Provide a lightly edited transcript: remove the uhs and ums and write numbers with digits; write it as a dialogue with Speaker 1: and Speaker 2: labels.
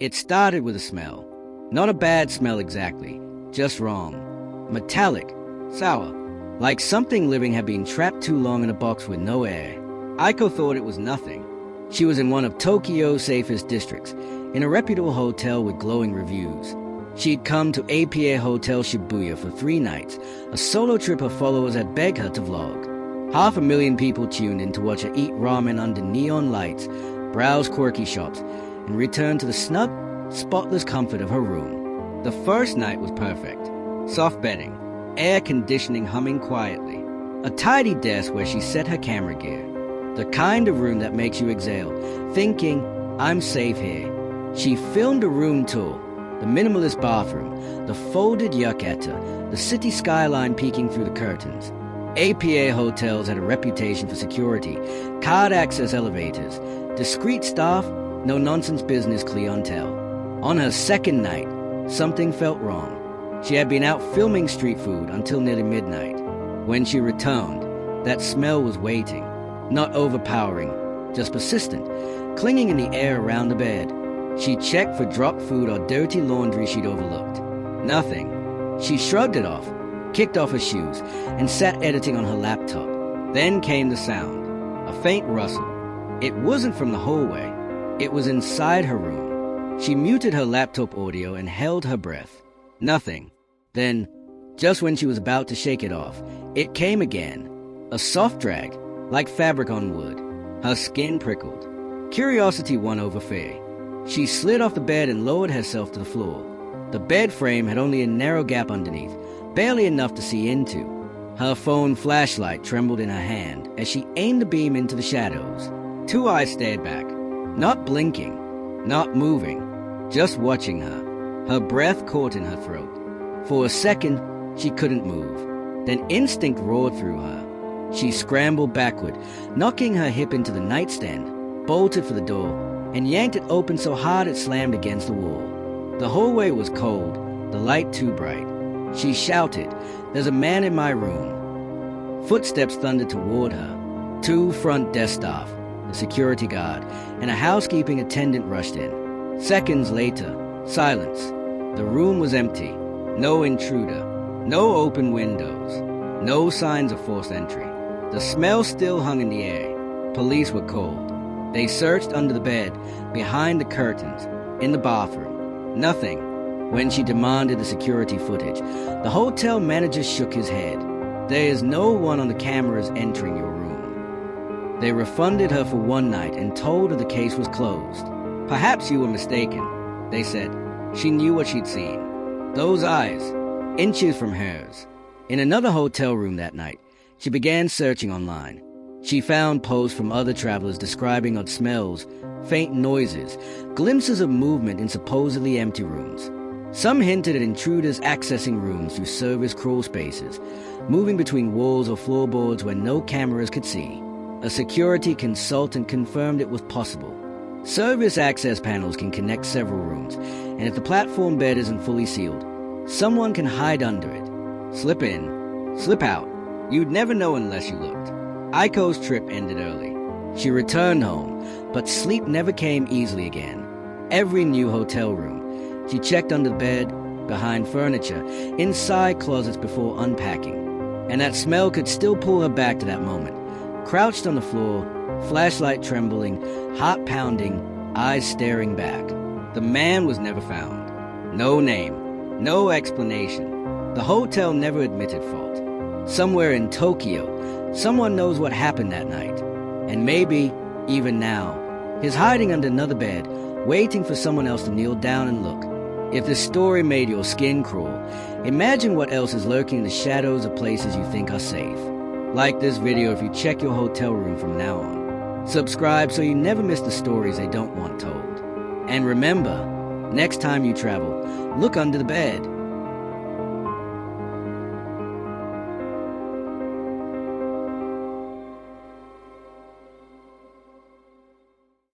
Speaker 1: It started with a smell. Not a bad smell exactly, just wrong. Metallic, sour, like something living had been trapped too long in a box with no air. Aiko thought it was nothing. She was in one of Tokyo's safest districts, in a reputable hotel with glowing reviews. She'd come to APA Hotel Shibuya for 3 nights, a solo trip her followers had begged her to vlog. 500,000 people tuned in to watch her eat ramen under neon lights, browse quirky shops, and return to the snug, spotless comfort of her room. The first night was perfect. Soft bedding, air conditioning humming quietly, a tidy desk where she set her camera gear. The kind of room that makes you exhale, thinking, I'm safe here. She filmed a room tour, the minimalist bathroom, the folded yukata, the city skyline peeking through the curtains. APA hotels had a reputation for security, card access elevators, discreet staff, no-nonsense business clientele. On her second night, something felt wrong. She had been out filming street food until nearly midnight. When she returned, that smell was waiting, not overpowering, just persistent, clinging in the air around the bed. She checked for dropped food or dirty laundry she'd overlooked. Nothing. She shrugged it off, kicked off her shoes, and sat editing on her laptop. Then came the sound, a faint rustle. It wasn't from the hallway. It was inside her room. She muted her laptop audio and held her breath. Nothing. Then, just when she was about to shake it off, it came again. A soft drag, like fabric on wood. Her skin prickled. Curiosity won over fear. She slid off the bed and lowered herself to the floor. The bed frame had only a narrow gap underneath, barely enough to see into. Her phone flashlight trembled in her hand as she aimed the beam into the shadows. 2 eyes stared back, not blinking, not moving, just watching her. Her breath caught in her throat. For a second, she couldn't move. Then instinct roared through her. She scrambled backward, knocking her hip into the nightstand, bolted for the door, and yanked it open so hard it slammed against the wall. The hallway was cold, the light too bright. She shouted, "There's a man in my room." Footsteps thundered toward her. 2 front desk staff, a security guard, and a housekeeping attendant rushed in. Seconds later, silence. The room was empty. No intruder. No open windows. No signs of forced entry. The smell still hung in the air. Police were called. They searched under the bed, behind the curtains, in the bathroom. Nothing. When she demanded the security footage, the hotel manager shook his head. There is no one on the cameras entering your room. They refunded her for 1 night and told her the case was closed. Perhaps you were mistaken, they said. She knew what she'd seen. Those eyes, inches from hers. In another hotel room that night, she began searching online. She found posts from other travelers describing odd smells, faint noises, glimpses of movement in supposedly empty rooms. Some hinted at intruders accessing rooms through service crawl spaces, moving between walls or floorboards where no cameras could see. A security consultant confirmed it was possible. Service access panels can connect several rooms, and if the platform bed isn't fully sealed, someone can hide under it. Slip in, slip out. You'd never know unless you looked. Aiko's trip ended early. She returned home, but sleep never came easily again. Every new hotel room, she checked under the bed, behind furniture, inside closets before unpacking. And that smell could still pull her back to that moment. Crouched on the floor, flashlight trembling, heart pounding, eyes staring back. The man was never found. No name, no explanation. The hotel never admitted fault. Somewhere in Tokyo, someone knows what happened that night. And maybe, even now, he's hiding under another bed, waiting for someone else to kneel down and look. If this story made your skin crawl, imagine what else is lurking in the shadows of places you think are safe. Like this video if you check your hotel room from now on. Subscribe so you never miss the stories they don't want told. And remember, next time you travel, look under the bed.